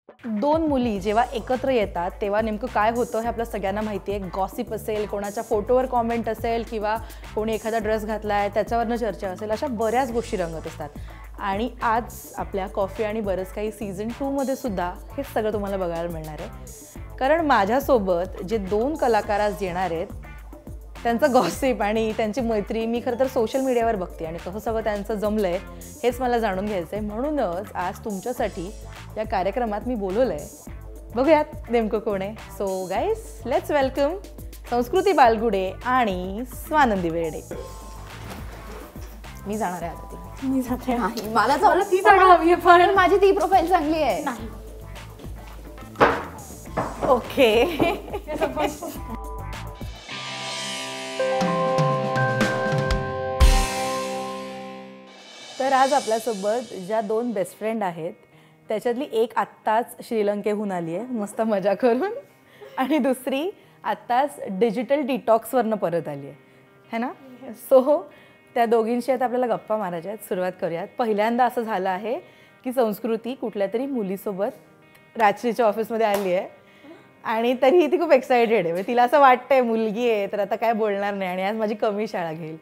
दोन मुली जेव्हा एकत्र येतात तेव्हा नेमकं काय होतं हे आपल्या सगळ्यांना माहिती आहे. गॉसिप असेल, कोणाच्या फोटोवर कॉमेंट असेल किंवा कोणी एखादा ड्रेस घातला आहे त्याच्यावरनं चर्चा असेल, अशा बऱ्याच गोष्टी रंगत असतात. आणि आज आपल्या कॉफी आणि बरंच काही सीझन 2 मध्ये सुद्धा हे सगळं तुम्हाला बघायला मिळणार आहे. कारण माझ्यासोबत जे 2 कलाकार आज येणार आहेत त्यांचं गॉसिप आणि त्यांची मैत्री मी खरं तर सोशल मीडियावर बघते आणि कसं सगळं त्यांचं जमलं आहे हेच मला जाणून घ्यायचं आहे. म्हणूनच आज तुमच्यासाठी या कार्यक्रमात मी बोलवलं आहे. बघूयात नेमकं कोण आहे. सो गाईज, लेट्स वेलकम संस्कृती बालगुडे आणि स्वानंदी बेर्डे. मी जाणार आहे आता. मी जाते. मला ती जागा हवी आहे पण माझी ती प्रोफाईल चांगली आहे. ओके. तर आज आपल्यासोबत ज्या 2 बेस्ट फ्रेंड आहेत त्याच्यातली एक आत्ताच श्रीलंकेहून आली आहे मस्त मजा करून आणि दुसरी आत्ताच डिजिटल डिटॉक्सवरनं परत आली आहे ना. सो त्या दोघींशी आता आपल्याला गप्पा मारायच्या आहेत. सुरुवात करूयात. पहिल्यांदा असं झालं आहे की संस्कृती कुठल्या तरी मुलीसोबत राजश्रीच्या ऑफिसमध्ये आली आहे आणि तरीही ती खूप एक्सायटेड आहे. तिला असं वाटतंय मुलगी आहे तर आता काय बोलणार नाही आणि आज माझी कमी शाळा घेईल.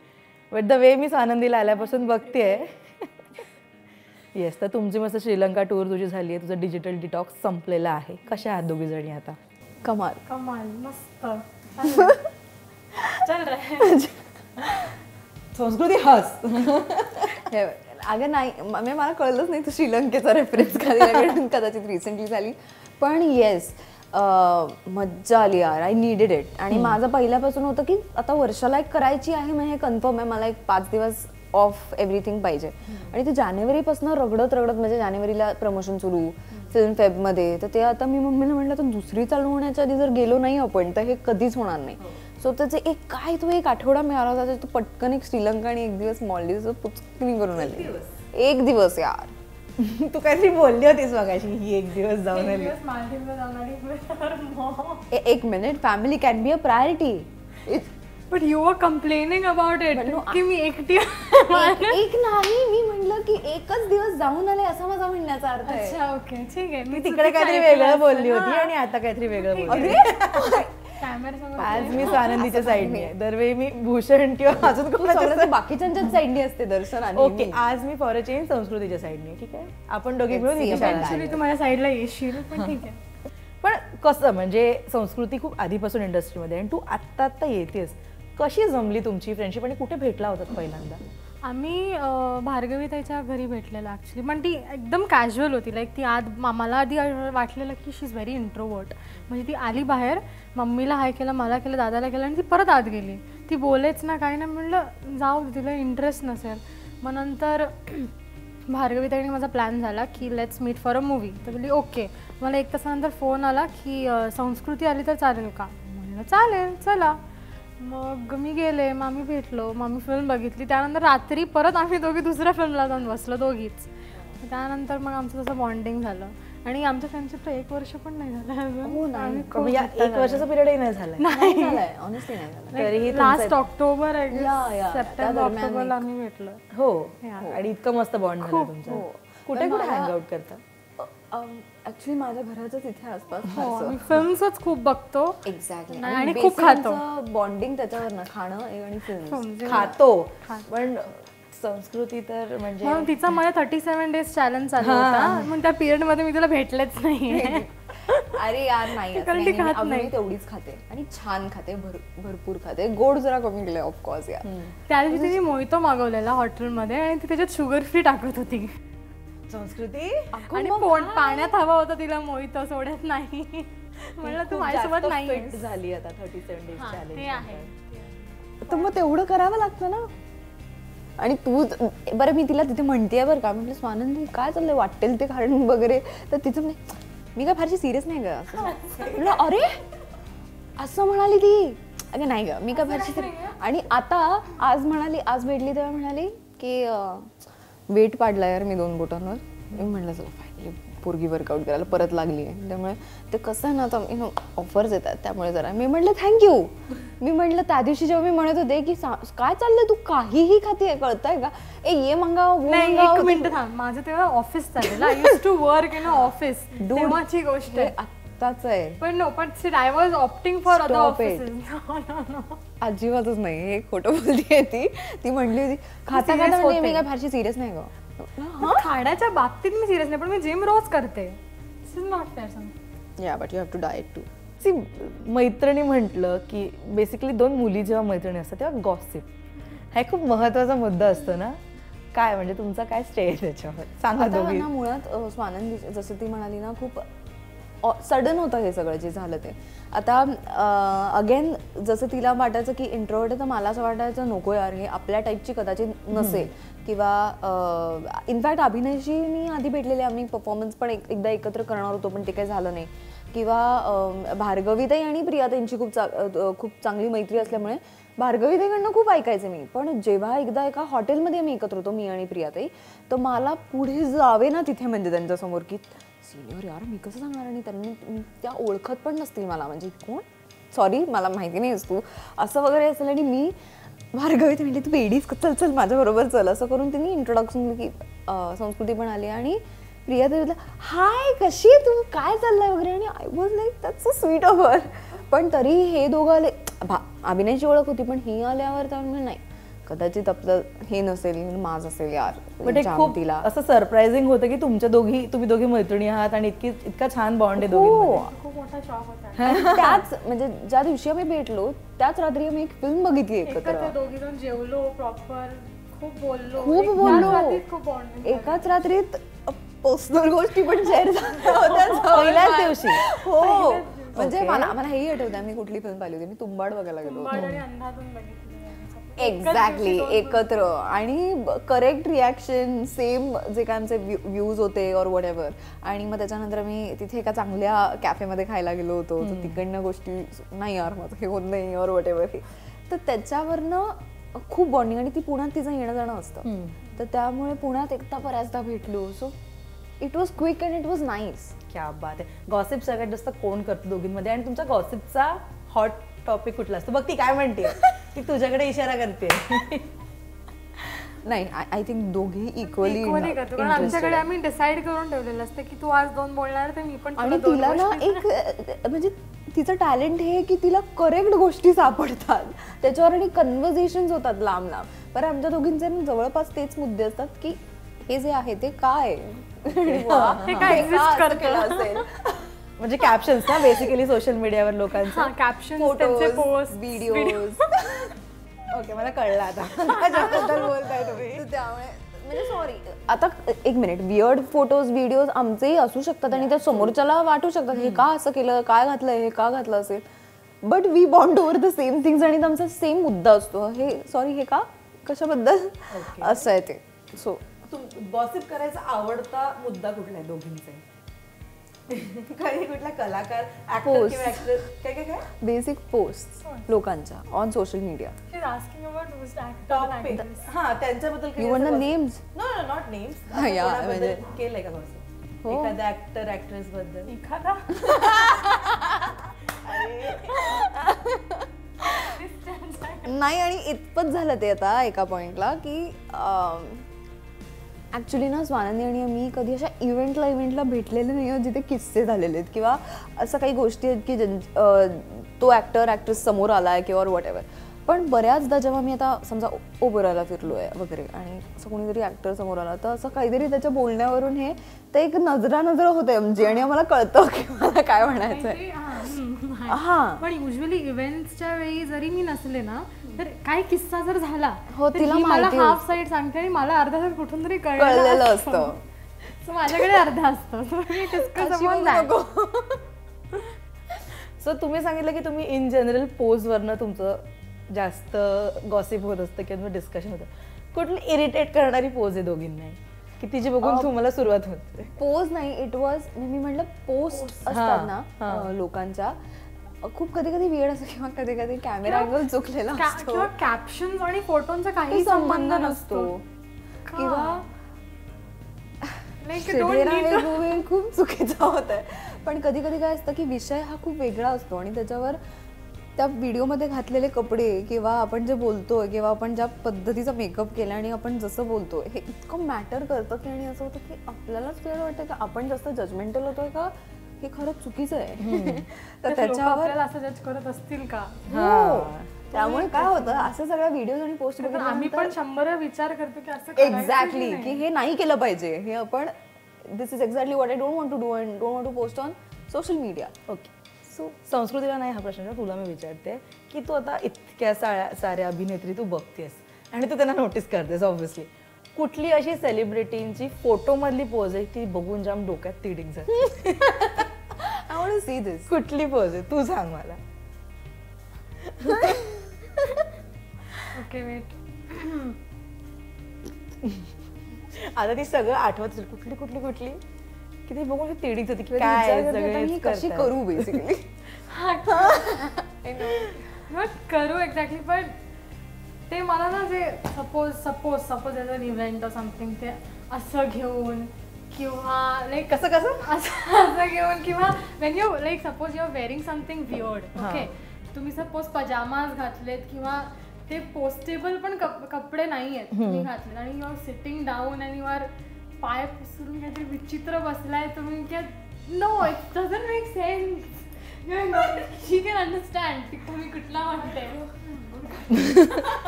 बट द वे मी स्वानंदीला आल्यापासून बघतेय. येस, तर तुमची मस्त श्रीलंका टूर तुझी झाली आहे, तुझं डिजिटल डिटॉक्स संपलेला आहे. कशा आहात दोघी जणी आता? कमाल कमाल मस्त. चल रे संस्कृती हस. अगं नाही, मला कळलंच नाही तू श्रीलंकेचा रेफरन्स कदाचित रिसेंटली झाली. पण येस, मज्जा आली यार. I needed it. आणि माझं पहिल्यापासून होतं की आता वर्षाला एक करायची आहे म्हणजे हे कन्फर्म आहे. मला एक 5 दिवस ऑफ एव्हरीथिंग पाहिजे. आणि ते जानेवारीपासून रगडत म्हणजे जानेवारीला प्रमोशन सुरू, फिल्म फेबमध्ये. तर ते आता मी मम्मीला म्हटलं तर दुसरी चालू होण्याच्या आधी जर गेलो नाही आपण तर हे कधीच होणार नाही. सो त्याचे एक आठवडा मिळाला होता. तो पटकन एक श्रीलंका आणि 1 दिवस मॉलदीव्स पुचकनी करून आले. 1 दिवस यार. तू काहीतरी बोलली होतीस मगाशी ही 1 दिवस जाऊन आली. एक minute, family can be a priority. But you are complaining about it की मी एकटी. एक नाही, मी म्हटलं की 1च दिवस जाऊन आले असा माझा म्हणण्याचा अर्थ आहे. अच्छा ओके ठीक आहे. मी तिकडे काहीतरी वेगळं बोलली होती आणि आता काहीतरी वेगळं बोलली. आज मी स्वानंदीच्या साईडने आहे. दरवेळी मी भूषण किंवा अजून कोणाच्या बाकीच्यांच्याच साईडने असते दर्शन. ओके, आज मी फॉर अ चेंज संस्कृतीच्या साईडने. ठीक आहे, आपण दोघी मिळून ऍक्च्युली तू माझ्या साईडला येशील पण ठीक आहे. पण कसं म्हणजे संस्कृती खूप आधीपासून इंडस्ट्रीमध्ये आणि तू आत्ता येतेस. कशी जमली तुमची फ्रेंडशिप आणि कुठे भेटला होतात पहिल्यांदा? आम्ही भार्गवी ताईच्या घरी भेटलेला ॲक्च्युली. पण ती एकदम कॅज्युअल होती. लाईक ती मला आधी वाटलेलं की शी इज व्हेरी इंट्रोवर्ट. म्हणजे ती आली बाहेर, मम्मीला हाय केलं, मला केलं, दादाला केलं आणि ती परत आत गेली. ती बोलेच ना काही नाही. म्हटलं जाऊ तिला इंटरेस्ट नसेल. मग नंतर भार्गवी ताईने माझा प्लॅन झाला की let's meet for a movie. तर बोलली ओके. मला 1 तासानंतर फोन आला की संस्कृती आली तर चालेल का? म्हणलं चालेल चला. मग मी गेले, मग आम्ही भेटलो, मग आम्ही फिल्म बघितली. त्यानंतर रात्री परत आम्ही दोघी दुसऱ्या फिल्मला जाऊन बसलो दोघीच. त्यानंतर मग आमचं तसं बॉन्डिंग झालं आणि आमच्या फ्रेंडशिपला 1 वर्ष पण नाही झालं अजून. 1 वर्षाचा पिरियडही नाही झाला. तरीही लास्ट ऑक्टोबर सप्टेंबर ऑक्टोबरला आम्ही भेटलो. हो, आणि इतकं मस्त बॉन्ड झालं तुमचं. कुठे कुठे हँग आउट करता? ऍक्च्युली माझ्या घराच्याच इथे आसपास फिल्म्सच खूप बघतो. एक्झॅक्टली. आणि खूप खातो. बॉन्डिंग त्याच्यावर ना, खाणं आणि फिल्म खातो. पण संस्कृती तर म्हणजे तिचा माझ्या 37 डेज चॅलेंज चालू होता. मग त्या पिरियड मध्ये मी तिला भेटलेच नाही. अरे यार नाही, तेवढीच खाते आणि छान खाते, भरपूर खाते. गोड जरा कमी केलंय ऑफकोर्स यार. त्या दिवशी तिने मोहितो मागवलेला हॉटेलमध्ये आणि ती त्याच्यात शुगर फ्री टाकत होती. संस्कृती आणि पाण्यात हवा होता तिला मोहितो, सोडत नाही. म्हणलं तू माझ्यासोबत नाही झाली आता 37 डेज चॅलेंज. तर मग तेवढं करावं लागतं ना. आणि तू बरं, मी तिला तिथे म्हणतेय बरं का, म्हटलं स्वानंदी काय चाललंय, वाटेल ते खाणं वगैरे. तर तिचं म्हणजे मी काय फारशी सिरियस नाही ग. म्हटलं अरे असं म्हणाली ती. अगं नाही ग, मी काय फारशी. आणि आता आज म्हणाली, आज भेटली तेव्हा म्हणाली की वेट पाडला यार मी 2 बोटांवर. मी म्हटलं चला फायनली पोरगी वर्कआउट करायला परत लागली आहे. त्यामुळे ते कसं आहे ना आता ऑफर्स येतात त्यामुळे जरा मी म्हटलं थँक्यू. मी म्हटलं त्या दिवशी जेव्हा मी म्हणत होते की काय चाललंय तू काहीही खाते कळतंय का ये मंगाव वो नाही मंगाव. एक मिनिट थांब, माझं तेव्हा ऑफिस चालेल. I use to work in office, तेव्हाची गोष्ट आहे. आत्ताच आहे पण नो, पण I was opting for other Stop it. Offices. अजिबातच नाही. हे खोटं बोलतीये ती म्हणली होती खाता serious खाता म्हणजे होते. मी काय फारशी सिरियस नाही ग. खाण्याच्या बाबतीत मी सिरियस नाही, पण मी जिम रोज करते. This is not fair something. या but you have to diet too. See मैत्रिणी म्हटलं की बेसिकली दोन मुली जेव्हा मैत्रिणी असतात तेव्हा गॉसिप हा खूप महत्त्वाचा मुद्दा असतो ना. काय म्हणजे तुमचा काय स्टे आहे त्याच्यावर सांगा आता दोघी. ना मुळात स्वानंदी जसं ती म्हणाली ना खूप सडन होतं हे सगळं जे झालं ते. आता अगेन जसं तिला वाटायचं की इंट्रोवर्ट आहे तर मला असं वाटायचं नको यार हे आपल्या टाईपची कदाचित नसेल किंवा इनफॅक्ट अभिनयशी मी आधी भेटलेले आम्ही परफॉर्मन्स पण एकदा एकत्र करणार होतो पण ते काही झालं नाही. किंवा भार्गवीताई आणि प्रियाताईंची खूप चांगली मैत्री असल्यामुळे भार्गवीताईकडनं खूप ऐकायचं मी. पण जेव्हा एकदा एका हॉटेलमध्ये आम्ही एकत्र होतो मी आणि प्रियाताई तर मला पुढे जावे ना तिथे म्हणजे त्यांच्यासमोर की सिनियर यार मी कसं सांगणार आणि त्यांनी त्या ओळखत पण नसतील मला म्हणजे कोण सॉरी मला माहिती नाही तू असं वगैरे असेल. आणि मी भार्गवी म्हणली तू वेडीच चल चल माझ्याबरोबर चल असं करून तिने इंट्रोडक्शन की संस्कृती पण आली आणि प्रिया तरी हाय कशी आहे तू काय चाललंय वगैरे. आणि I was like that's so sweet of her. पण तरी हे दोघं आले अभिनयची ओळख होती पण ही आल्यावर तर नाही कदाचित आपलं हे नसेल माझ असेल यार. बट एक खूप असं सरप्राइझिंग होतं की तुम्ही दोघी मैत्रिणी आहात आणि इतका छान बॉन्ड आहे दोघींमध्ये. खूप मोठा शॉक होता. त्याच म्हणजे ज्या दिवशी आम्ही भेटलो त्याच रात्री आम्ही एक फिल्म बघितली एकत्र. दोघी जण जेवलो प्रॉपर, खूप बोललो. खूप बॉन्डिंग. एकाच रात्रीत पर्सनल गोष्टी पण शेअर झाल्या होत्या पहिल्याच दिवशी. हो म्हणजे मला हेही आठवतं मी कुठली फिल्म पाहिली होती. मी तुंबाड बघायला गेलो होतो. आणि अंधाधुन बघितली. एक्झॅक्टली एकत्र आणि करेक्ट रिॲक्शन सेम जे काय आमचे व्ह्यूज होते और वॉट एव्हर. आणि मग त्याच्यानंतर मी तिथे एका चांगल्या कॅफेमध्ये खायला गेलो होतो तर तिकडनं गोष्टी नाही यार माझं हे होत नाही और वॉट एव्हर हे. तर त्याच्यावरनं खूप बॉन्डिंग आणि ती पुण्यात तिचं येणं जाणं असतं तर त्यामुळे पुण्यात एकदा बऱ्याचदा भेटलो. So it was quick and it was nice. क्या बात आहे. गॉसिप सगळ्यात जास्त कोण करतो दोघींमध्ये आणि तुमचा गॉसिपचा हॉट टॉपिक कुठला असतो. बघ ती काय म्हणते ती तुझ्याकडे इशारा करते. नाही आय थिंक दोघी इक्वली करतो कारण आमच्याकडे आम्ही डिसाईड करून ठेवलेलं असतं की तू आज 2 बोलणार तर मी पण. आणि तिला ना एक म्हणजे तिचं टॅलेंट हे की तिला करेक्ट गोष्टी सापडतात त्याच्यावर आणि कन्व्हर्सेशन्स होतात लांब लांब. पण आमच्या दोघींचे जवळपास तेच मुद्दे असतात की हे जे आहे ते काय असेल. म्हणजे कॅप्शन्स ना बेसिकली सोशल मीडियावर लोकांचं कॅप्शन फोटोज व्हिडिओज. ओके मला कळलं आता त्याच्याबद्दल बोलताय तुम्ही. त्यामुळे म्हणजे सॉरी आता एक मिनिट वियर्ड फोटोज व्हिडिओज आमचेही असू शकतात आणि त्या समोरच्याला वाटू शकतात हे का असं केलं काय घातलंय हे का घातलं असेल. But we bond over the same things आणि आमचा सेम मुद्दा असतो हे सॉरी हे का कशाबद्दल असं आहे ते. सो गॉसिप करायचा आवडता मुद्दा कुठला आहे दोघींचा. काही कुठला कलाकार ऍक्टर किंवा ऍक्ट्रेस काय काय काय बेसिक पोस्ट लोकांच्या ऑन सोशल मीडिया. हा त्यांच्याबद्दल you want the names. No not names. म्हणजे केलंय का गॉसिप एखाद्या ऍक्टर ऍक्ट्रेस बद्दल. एखादा नाही आणि इतपत झालं ते आता एका पॉइंटला की ॲक्च्युली ना स्वानंदी आणि मी कधी अशा इव्हेंटला भेटलेले नाही आहोत जिथे किस्से झालेले आहेत किंवा असं काही गोष्टी आहेत की तो ॲक्टर ॲक्ट्रेस समोर आला आहे किंवा वॉट एव्हर. पण बऱ्याचदा जेव्हा मी आता समजा ओबेरॉयला फिरलो आहे वगैरे आणि असं कोणीतरी ॲक्टर समोर आला तर असं काहीतरी त्याच्या बोलण्यावरून हे तर एक नजरा होते आमची आणि आम्हाला कळतं की मला काय म्हणायचं आहे. हां पण युजली इव्हेंट्सच्या वेळी जरी मी नसले ना तर काही किस्सा जर झाला हो तिला मला हाफ साईड सांगते आणि मला अर्धा तास कुठून तरी कळलेलं असतं. माझ्याकडे अर्धा असतं. सो तुम्ही सांगितलं की तुम्ही इन जनरल पोजवरनं तुमचं जास्त गॉसिप होत असतं किंवा डिस्कशन होतं. कुठली इरिटेट करणारी पोज आहे दोघींना की तिची बघून तुम्हाला सुरुवात होते. पोज नाही इट वॉज मी म्हटलं पोस्ट असतात ना लोकांच्या खूप कधी कधी वियर्ड असतो किंवा कधी कधी कॅमेरा अँगल चुकलेला असतो किंवा कॅप्शन्स आणि फोटोंचा काही संबंध नसतो किंवा Like, चिडलेला हे गोवे खूप चुकीचा होत आहे. पण कधी कधी काय असतं की विषय हा खूप वेगळा असतो आणि त्याच्यावर त्या व्हिडिओमध्ये घातलेले कपडे किंवा आपण जे बोलतोय किंवा आपण ज्या पद्धतीचा मेकअप केला आणि आपण जसं बोलतोय हे इतकं मॅटर करतं की आणि असं होतं की आपल्यालाच क्लिअर वाटतं की आपण जास्त जजमेंटल होतोय का हे खरंच चुकीचं आहे. तर त्याच्यावर आपल्याला असं जज करत असतील का? हो. त्यामुळे काय होतं असं सगळ्या व्हिडिओ आणि पोस्ट तर आम्ही पण 100 विचार करतो की असं करायचं एक्झॅक्टली की हे नाही केलं पाहिजे. हे आपण this is exactly what I don't want to do and don't want to post on social media. Okay. So संस्कृतीला नाही हा प्रश्न तुला मी विचारते की तू आता इतक्या साऱ्या अभिनेत्री तू बघतेस आणि तू त्यांना नोटीस करतेस ऑब्व्हियसली. कुठली अशी सेलिब्रिटींची फोटोमधली पोज आहे ती बघून जाम डोक्यात तिडीक जाते? I want to see this. कुठली पोज आहे तू सांग मला. Okay wait. आता ती सगळं आठवत असेल कुठली कुठली कुठली की ती बघून तिडीक जाते की विचार काय करते आता मी सगळेच कशी करतायत. करू बेसिकली. नॉट करू एक्झॅक्टली पण ते मला ना जे suppose as an event or something ते असं घेऊन किंवा लाईक कसं कसं असं घेऊन किंवा when you like suppose you are wearing something weird okay तुम्ही सपोज पजामाज घातलेत किंवा ते पोस्टेबल पण कपडे नाही आहेत तुम्ही घातलेत आणि you are sitting down and you are पाय पसरून काहीतरी विचित्र बसलाय तुम्ही no it doesn't make sense. She can understand की तुम्ही कुठला म्हणते.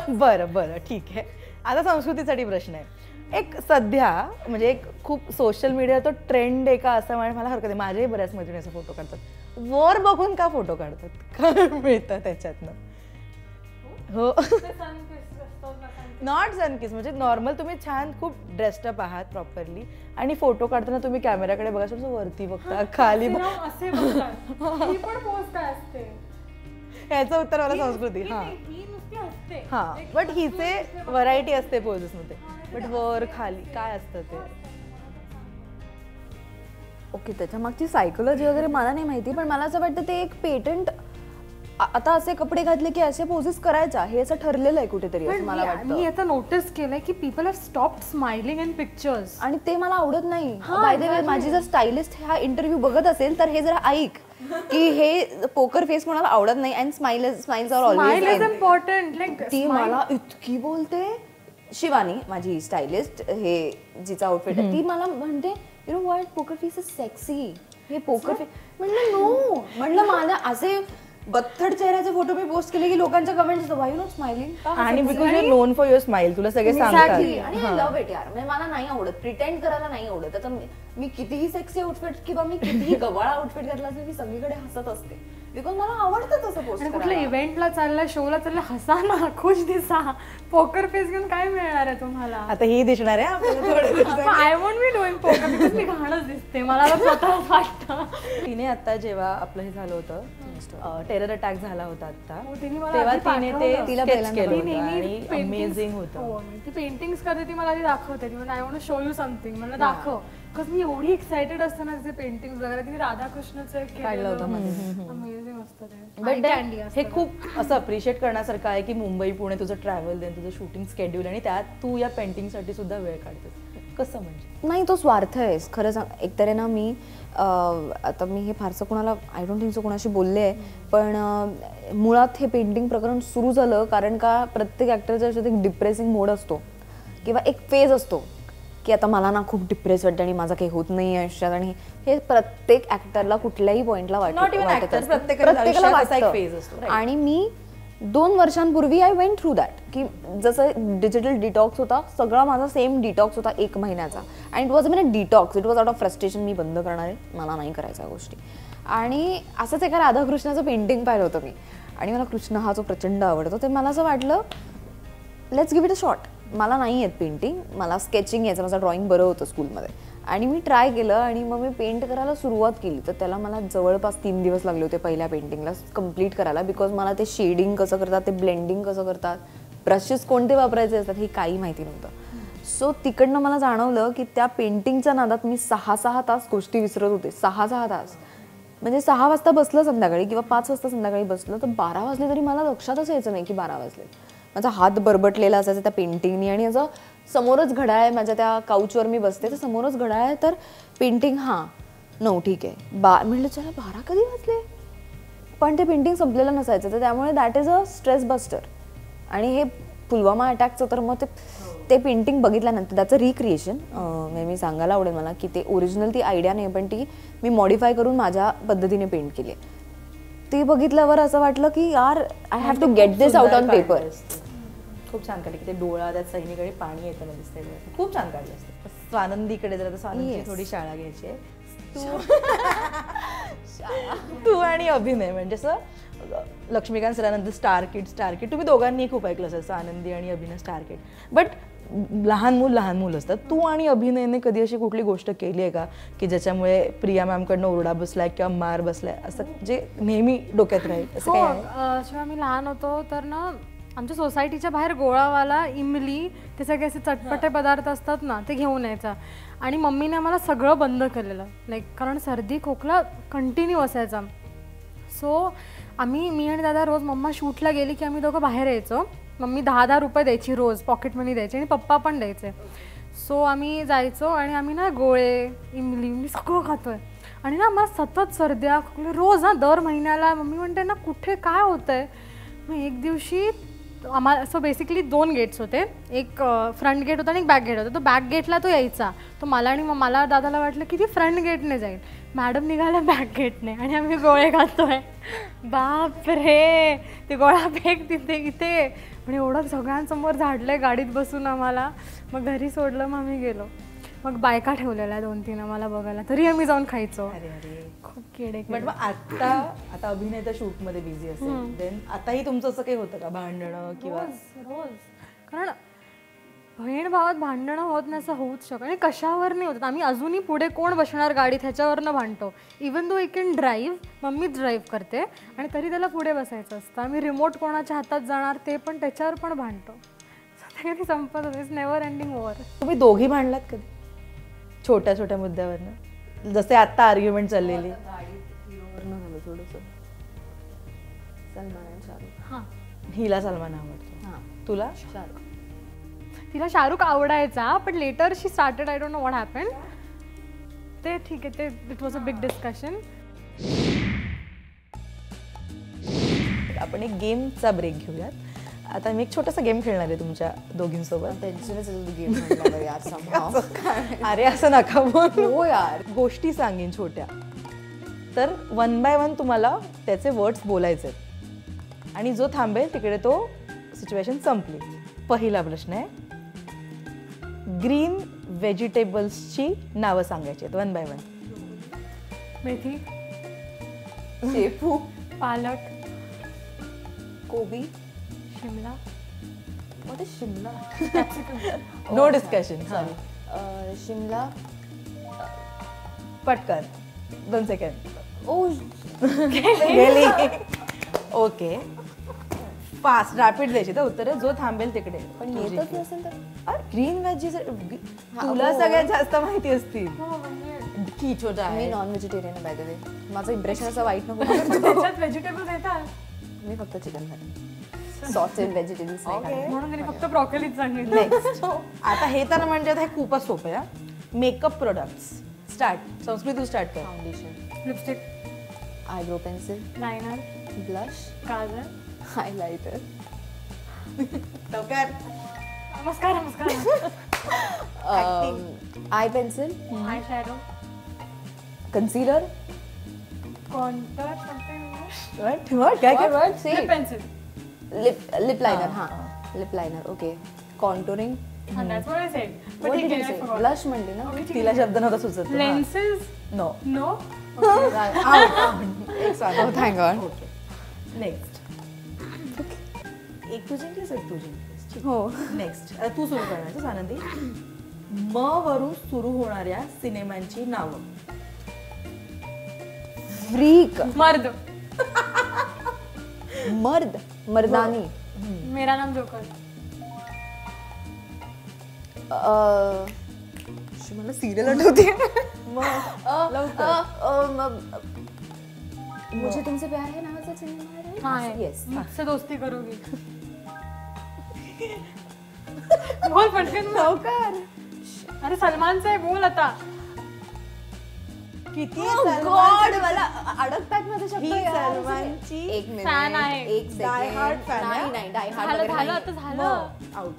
बरं बरं ठीक आहे. आता संस्कृतीसाठी प्रश्न आहे. एक सध्या म्हणजे एक खूप सोशल मीडिया तो ट्रेंड आहे का असं मला हरकत आहे. माझ्याही बऱ्याच मैत्रिणी असं फोटो काढतात. वर बघून का फोटो काढतात? काय मिळतं त्याच्यातनं? हो. नॉट सनकिस म्हणजे नॉर्मल तुम्ही छान खूप ड्रेस्डअप आहात प्रॉपरली आणि फोटो काढताना तुम्ही कॅमेराकडे बघा थोडंसं वरती बघता खाली असे बघतात. ही पण पोस्ट काय असते याचं उत्तर मला संस्कृती. हा ही नुसती असते. हा बट हिचे व्हरायटी असते पोजेस मध्ये. बट वर खाली काय असतं ते? ओके त्याच्या मागची सायकोलॉजी वगैरे मला नाही माहिती पण मला असं वाटतं ते एक पेटंट आता असे कपडे घातले की असे पोजेस करायचा हे असं ठरलेलं आहे कुठेतरी असं मला मी वाटतं. आता नोटीस केलंय की people have stopped smiling in pictures. आणि ते मला आवडत नाही. बाय द वे माझी जर स्टायलिस्ट हा इंटरव्ह्यू बघत असेल तर हे जरा ऐक की हे पोकर फेस कोणाला आवडत नाही and smiles are always important. Like ती मला इतकी बोलते. शिवानी माझी स्टायलिस्ट हे जिचा आउटफिट आहे ती मला म्हणते यु नो व्हॉट पोकर फेस इज सेक्सी. हे पोकर फेस म्हणलं नो म्हणलं मला असे बत्थड चेहऱ्याचे फोटो मी पोस्ट केले की लोकांच्या comments why you not smiling आणि because you known for your smile तुला सगळे सांगतात. आणि आय लव्ह इट यार. म्हणजे मला नाही आवडत प्रिटेंड करायला नाही आवडत. आता मी कितीही सेक्सी आउटफिट किंवा मी कितीही गवाळा आउटफिट घातला असेल मी सगळीकडे हसत असते बिकॉज मला आवडतं तसं पोस्ट कुठल्या करायला. इव्हेंटला चाललाय शोला चालला हसा ना खुश दिसा. पोकर फेस घेऊन काय मिळणार आहे तुम्हाला? आता ही दिसणार आहे आपल्याला थोडे दिवस. आय वॉन्ट बी डुईंग पोकर बिकॉज मी घाणच दिसते मला स्वतः वाटतं. तिने आता जेव्हा आपलं हे झालं होतं टेरर अटॅक झाला होता आता तिने मला तेव्हा आधी तिने पाठवलं. ते तिला sketch पहिल्यांदा केलं ती होतं नेहमी आणि paintings- अमेझिंग होतं. हो, ती पेंटिंग्स करते ती मला आधी दाखवते ती म्हणजे I want show you something मला दाखव बिकॉज मी एवढी एक्साइटेड असते ना तिचे पेंटिंग वगैरे तिने राधाकृष्णचं काढलं होतं अमेझिंग असतं ते. बट Candy असतं हे खूप असं अप्रिशिएट करण्यासारखं आहे की मुंबई पुणे तुझं ट्रॅव्हल देन तुझं शूटिंग स्केड्यूल आणि त्यात तू या पेंटिंगसाठी सुद्धा वेळ काढतेस. कसं म्हणजे? नाही तो स्वार्थ आहे खरं सांग. एकतर ना मी आता मी हे फारसं कोणाला आय डोंट थिंक सो कोणाशी बोलले आहे पण मुळात हे पेंटिंग प्रकरण सुरू झालं कारण का प्रत्येक ॲक्टरच्या आयुष्यात एक डिप्रेसिंग मोड असतो किंवा एक फेज असतो की आता मला ना खूप डिप्रेस वाटतं आणि माझं काही होत नाही आयुष्यात आणि हे प्रत्येक ॲक्टरला कुठल्याही पॉईंटला Not even वाटत actor, असतं. प्रत्येकाच्या प्रत्येकाला आयुष्यात असा एक वाटतं. phase असतो, right? आणि मी 2 वर्षांपूर्वी आय वेंट थ्रू दॅट की जसं डिजिटल डिटॉक्स होता सगळा माझा सेम डिटॉक्स होता 1 महिन्याचा and it was a mind detox. It was out of frustration. मी बंद करणार आहे मला नाही करायच्या गोष्टी. आणि असंच एका राधाकृष्णाचं पेंटिंग पाहिलं होतं मी आणि मला कृष्ण हा जो प्रचंड आवडतो ते मला असं वाटलं let's give it a shot. मला नाही येत पेंटिंग मला स्केचिंग यायचं माझं ड्रॉइंग बरं होतं स्कूलमध्ये आणि मी ट्राय केलं आणि मग मी पेंट करायला सुरुवात केली तर त्याला मला जवळपास 3 दिवस लागले होते पहिल्या पेंटिंगला कम्प्लीट करायला बिकॉज मला ते शेडिंग कसं करतात ते ब्लेंडिंग कसं करतात ब्रशेस कोणते वापरायचे असतात हे काही माहिती नव्हतं. सो तिकडनं मला जाणवलं की त्या पेंटिंगच्या नादात मी 6 तास गोष्टी विसरत होते. 6 तास म्हणजे 6 वाजता बसलं संध्याकाळी किंवा 5 वाजता संध्याकाळी बसलं तर 12 वाजले तरी मला लक्षातच यायचं नाही की 12 वाजले. माझा हात बरबटलेला असायचा त्या पेंटिंगनी आणि असं समोरच घड्याळ आहे माझ्या त्या काउचवर मी बसते तर समोरच घड्याळ आहे तर पेंटिंग हां 9 ठीक आहे म्हटलं चला 12 कधी वाजले पण ते पेंटिंग संपलेलं नसायचं तर त्यामुळे that is a stress buster आणि हे पुलवामा अटॅकचं तर मग ते पेंटिंग बघितल्यानंतर त्याचं रिक्रिएशन मी सांगायला आवडेल मला की ते ओरिजिनल ती आयडिया नाही पण ती मी मॉडिफाय करून माझ्या पद्धतीने पेंट केली आहे ती बघितल्यावर असं वाटलं की यार I have to get this out on paper खूप छान काढली की ते डोळा त्यात सैनिकडे पाणी येताना दिसतंय डोळ्यात. खूप छान काढलं असतं स्वानंदीकडे जर आता स्वानंदीची थोडी शाळा घ्यायची आहे तू आणि अभिनय म्हणजे असं लक्ष्मीकांत सरानंतर स्टार किड तुम्ही दोघांनी खूप ऐकलं असेल आनंदी आणि अभिनय स्टार किड बट लहान मूल असतात तू आणि अभिनयने कधी अशी कुठली गोष्ट केली आहे का की ज्याच्यामुळे प्रिया मॅमकडनं ओरडा बसलाय किंवा मार बसलाय असं जे नेहमी डोक्यात राहील असं काय आहे? जेव्हा मी लहान होतो तर ना आमच्या सोसायटीच्या बाहेर गोळावाला इमली ते सगळे असे चटपटे पदार्थ असतात ना ते घेऊन यायचा आणि मम्मीने आम्हाला सगळं बंद केलेलं लाईक कारण सर्दी खोकला कंटिन्यू असायचा सो मी आणि दादा रोज मम्मा शूटला गेली की आम्ही दोघं बाहेर यायचो मम्मी 10-10 रुपये द्यायची रोज पॉकेट मनी द्यायची आणि पप्पा पण द्यायचे सो आम्ही जायचो आणि आम्ही ना गोळे इमली सगळं खातोय आणि ना आम्हाला सतत सर्द्या खोकले रोज ना दर महिन्याला मम्मी म्हणते ना कुठे काय होतंय मग एक दिवशी आम्हाला सो बेसिकली 2 गेट्स होते एक फ्रंट गेट होता आणि एक बॅक गेट होता तो बॅक गेटला तो यायचा तो मला दादाला वाटलं की ती फ्रंट गेटने जाईल मॅडम निघाल्या बॅक गेटने आणि आम्ही गोळे खातोय बाप रे ते गोळा फेक तिथे इथे म्हणजे एवढं सगळ्यांसमोर झाडलंय गाडीत बसून आम्हाला मग घरी सोडलं मग आम्ही गेलो मग बायका ठेवलेल्या 2-3 आम्हाला बघायला तरी आम्ही जाऊन खायचो खूप किडे बट मग आता अभिनय तर शूट मध्ये बिझी असेल देन आताही तुमचं असं काही होतं का भांडणं किंवा रोज कारण बहीण भावात भांडणं होत नाही असं होऊच शकत आणि कशावर नाही होत आम्ही अजूनही पुढे कोण बसणार गाडीत ह्याच्यावरनं भांडतो even though I can drive मम्मीच ड्राईव्ह करते आणि तरी त्याला पुढे बसायचं असतं आम्ही रिमोट कोणाच्या हातात जाणार ते पण त्याच्यावर पण भांडतो कधी संपत इट्स नेव्हर एंडिंग वॉर तुम्ही दोघी भांडलात कधी छोट्या छोट्या मुद्द्यावरनं जसे आता आर्ग्युमेंट चाललेली हां हिला सलमान आवडतो तुला तिला शाहरुख आवडायचा पण later she started I don't know what happen ते ठीक आहे ते it was a big discussion आपण एक गेमचा ब्रेक घेऊयात आता मी एक छोटासा गेम खेळणार आहे तुमच्या दोघींसोबत गेम अरे असं नका बोलू हो यार गोष्टी सांगेन छोट्या तर 1 बाय 1 तुम्हाला त्याचे वर्ड्स बोलायचे आणि जो थांबेल तिकडे तो सिच्युएशन संपली पहिला प्रश्न आहे ग्रीन व्हेजिटेबल्सची नावं सांगायची आहेत 1 बाय 1 मेथी शेपू पालक कोबी Shimla what is Shimla no discussion Shimla पटकन 2 सेकंड ओ गेली ओके फास्ट रॅपिड द्यायची तर उत्तर जो थांबेल तिकडे पण येतच नसेल तर ग्रीन व्हेजीज तुला सगळ्यात जास्त माहिती असतील की छोटा मी आहे नॉन व्हेजिटेरियन आहे बाय द वे माझं इम्प्रेशन असं वाईट नको त्याच्यात व्हेजिटेबल्स येतात मी फक्त चिकन खाते सॉसेज व्हेजिटेबल्स नाही खात. म्हणून त्यांनी फक्त ब्रॉकलीच सांगितलं नेक्स्ट आता हे तर म्हणजे हे खूपच सोपं आहे मेकअप प्रोडक्ट्स स्टार्ट संस्कृत तू स्टार्ट कर foundation lipstick eyebrow pencil liner blush kajal highlighter नमस्कार eye pencil eye shadow concealer contour काय काय पेन्सिल लिप लायनर हां lip liner okay contouring blush म्हणली ना तिला शब्द नव्हता सुचत lenses no no thank God next एक तुझी की एक तुझी हो नेक्स्ट आता तू सुरू करणार आनंदी म वरून सुरू होणाऱ्या सिनेमांची नावं फ्रीक मर्द मर्द मर्दानी मेरा नाम जोकर मला सिरियल आठवते मुझे तुमसे प्यार है नावाचा सिनेमा हाँ येस मुझसे दोस्ती करोगी बोल पटकन बोल. लवकर. अरे सलमानचं आहे, बोल आता. किती गॉड मला अडकतात माझे शब्द ही यार. सलमानची एक मिनिट, fan आहे. एक Die second. hard fan आहे? नाही नाही डाय हार्ड झालं वगैरे झालं नाही. आता झालं. आउट.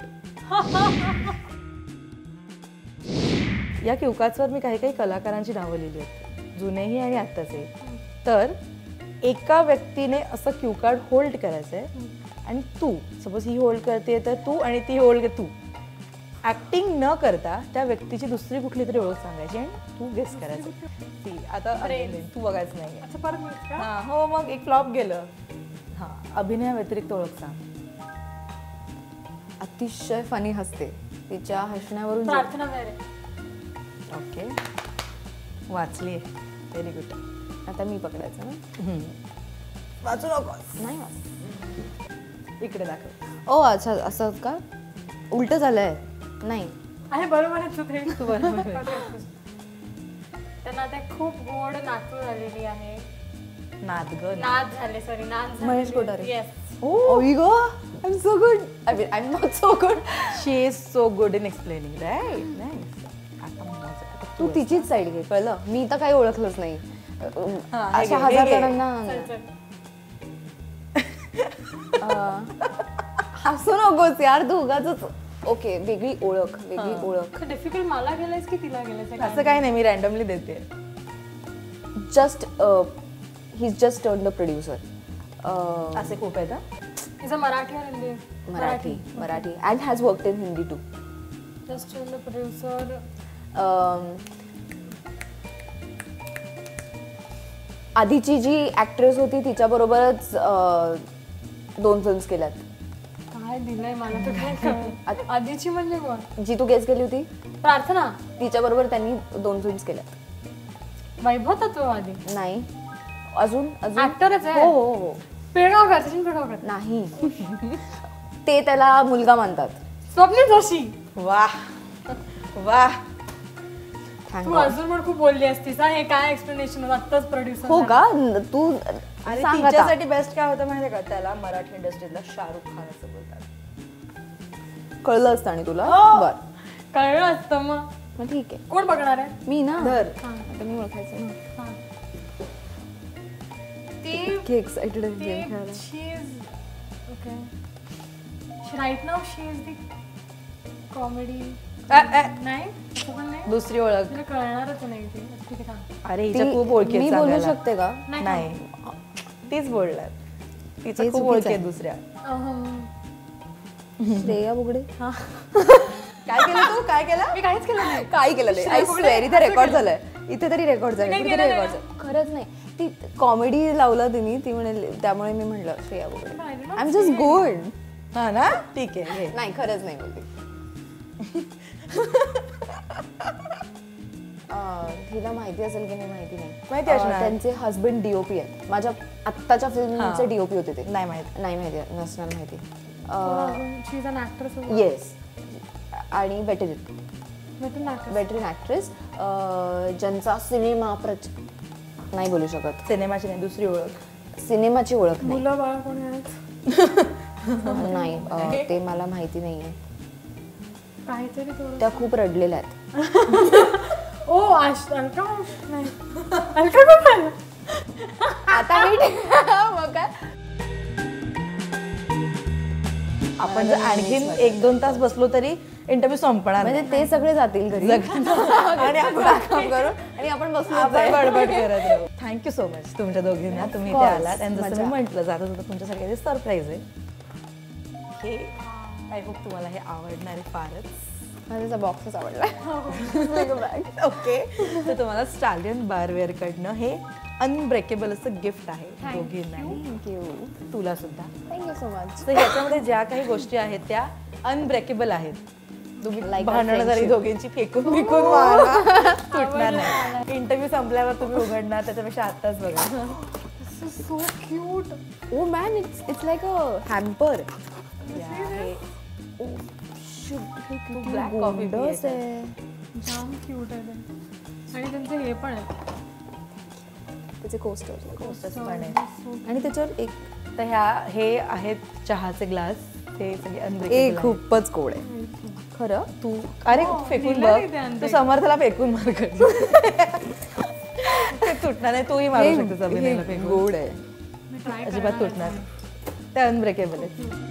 या क्यूकार्ड्सवर मी काही काही कलाकारांची नावं लिहिली आहेत, जुनेही आणि आत्ताचे. तर एका व्यक्तीने असं क्यूकार्ड होल्ड करायचं आहे आणि तू सपोज ही होल्ड करते तर तू आणि ती होल्ड तू ऍक्टिंग न करता त्या व्यक्तीची दुसरी कुठली तरी ओळख सांगायची आणि तू गेस करायचं. ती आता तू बघायचं नाही. अच्छा परत बोल का? हा हो मग एक फ्लॉप गेलं. हा अभिनया व्यतिरिक्त ओळख सांग. अतिशय फनी हसते, तिच्या हसण्यावरून प्रार्थना मेरे. ओके वाचली आहे. Very good. आता मी पकडायचं ना. वाचू नकोस. नाही वाच. इकडे दाखव. ओ अच्छा असं का उलट झालंय. नाही आहे बरोबर आहे तू ते. तू बरोबर आहे. त्यांना ते खूप गोड नातू झालेली आहे. नाद ग नाद झाले सॉरी नाद महेश कोठारे. येस. ओईगो I am so good. I am not so good. She is so good in explaining right. Nice. आता मजा. तू तिचीच साईड घे कळलं. मी तर काही ओळखलंच नाही. हा, हे अशा घे, हजार हे घे. जणांना चल चल. हसू नकोस यार तू उगाचच. ओके वेगळी ओळख वेगळी ओळख. डिफिकल्ट मला गेलायस की तिला गेलायस? असं काही नाही मी रॅन्डमली देते. Just he is just turn the producer. असे खूप आहेत. इज अ मराठी और Hindi? Marathi and has worked in Hindi too. Just the producer. आधीची जी ऍक्ट्रेस होती तिच्याबरोबरच 2 फिल्म्स केल्यात. काय दिलंय मला तर काय कळलं. आधीची म्हणजे कोण? जी तू गेस केली होती प्रार्थना. तिच्याबरोबर त्यांनी 2 फिल्म्स केल्यात. वैभव तत्व आधी. नाही अजून अजून ऍक्टरच आहे. हो हो हो. पिळगावकर. सचिन पिळगावकर. नाही ते त्याला मुलगा मानतात. स्वप्नील जोशी. वाह वाह. तू अजून पण खूप बोलली असतीस. हे काय एक्सप्लेनेशन आत्ताच प्रोड्युसर. हो का तू आणि सांग आता. तिच्यासाठी बेस्ट काय होतं माहितीये का, त्याला मराठी इंडस्ट्रीतला शाहरुख खान असं बोलतात. कळलं असतं आणि तुला बर कळलं असतं मग. मग ठीक आहे. कोण बघणार आहे? मी ना धर. आता मी ओळखायचं ना. हा. ती इतकी एक्साइटेड आहे गेम खेळायला. She is okay. राईट नाव शी इज दी कॉमेडी. नाही असं पण नाही. दुसरी ओळख. तुला कळणारच नाही ती. ठीक आहे सांग. अरे हिच्या खूप ओळखी आहेत मी बोलू सांगायला. शकते का? नाही तीच बोलणार. तिचं हे खूप चुकीचं ओळखी आहेत आहे. दुसऱ्या. श्रेया बुगडे. काय केलं तू काय केलं. मी काहीच केलं नाही. काय केलेलं आय स्वेअर. इथे रेकॉर्ड झालंय. इथे तरी रेकॉर्ड झालंय. मी कुठे काही रेकॉर्ड केलं झालं खरंच नाही. ती कॉमेडी लावलं तिने ती म्हणे त्यामुळे मी म्हटलं Shreya Bugade. I am just good. हा ना ठीक आहे. घे. नाही खरंच नाही बोलते. तिला माहिती असेल की नाही माहिती नाही. माहिती असणार. त्यांचे हस्बंड डीओपी आहेत. माझ्या आत्ताच्या फिल्मचे डीओपी होते ते. नाही माहिती. नाही माहिती नसणार माहिती. शी इज अन ऍक्ट्रेस. येस आणि वेटरन ऍक्ट्रेस. ऍक्ट्रेस ज्यांचा सिनेमा नाही बोलू शकत. सिनेमाची नाही दुसरी ओळख. सिनेमाची ओळख नाही. मुलं बाळ कोणी आहेत? नाही ते मला माहिती नाहीये. काहीतरी थोडं. त्या खूप रडलेल्या आहेत. ओ अलका नाही. अलका कोण आहे? आता मग काय आपण जर आणखीन 1-2 तास बसलो तरी इंटरव्ह्यू संपणार म्हणजे नाही. ते सगळे जातील घरी आणि आपण काम करून आणि आपण बसलो आपण बडबड करत राहू. थँक्यू सो मच तुमच्या दोघींना. तुम्ही इथे course. आलात आणि जसं मजा. मी म्हटलं जाता जाता तुमच्यासाठी सरप्राईज आहे. हे आय होप तुम्हाला हे आवडणार आहे फारच. माझा बॉक्सच आवडला. ओके तर तुम्हाला स्टालियन बारवेअर कडनं हे अनब्रेकेबल असं गिफ्ट आहे दोघींना. थँक्यू. तुला सुद्धा. Thank you so much. तर ह्याच्यामध्ये ज्या काही गोष्टी आहेत त्या अनब्रेकेबल आहेत. तुम्ही Like our भांडणं जरी friendship. दोघींची फेकून मारा तुटणार नाही. इंटरव्ह्यू संपल्यावर तुम्ही उघडणार त्याच्यापेक्षा आत्ताच बघा. So cute. Oh man it's like a hamper. Black coffee जाम क्यूट आहे ते. आणि त्यांचे हे पण आहे त्याचे कोस्टर पण आहे. आणि त्याच्यावर एक तर हे आहेत चहाचे ग्लास ते सगळे ए अनब्रेकेबल. खूपच कोड आहे खरं. तू अरे फेकून दिलं नाही ते बघ, तू समर्थला फेकून मार कर. ते तुटणार नाही, तूही मारू शकतेस अभिनयला फेकून. गोड आहे. अजिबात तुटणार. ते अनब्रेकेबल आहे.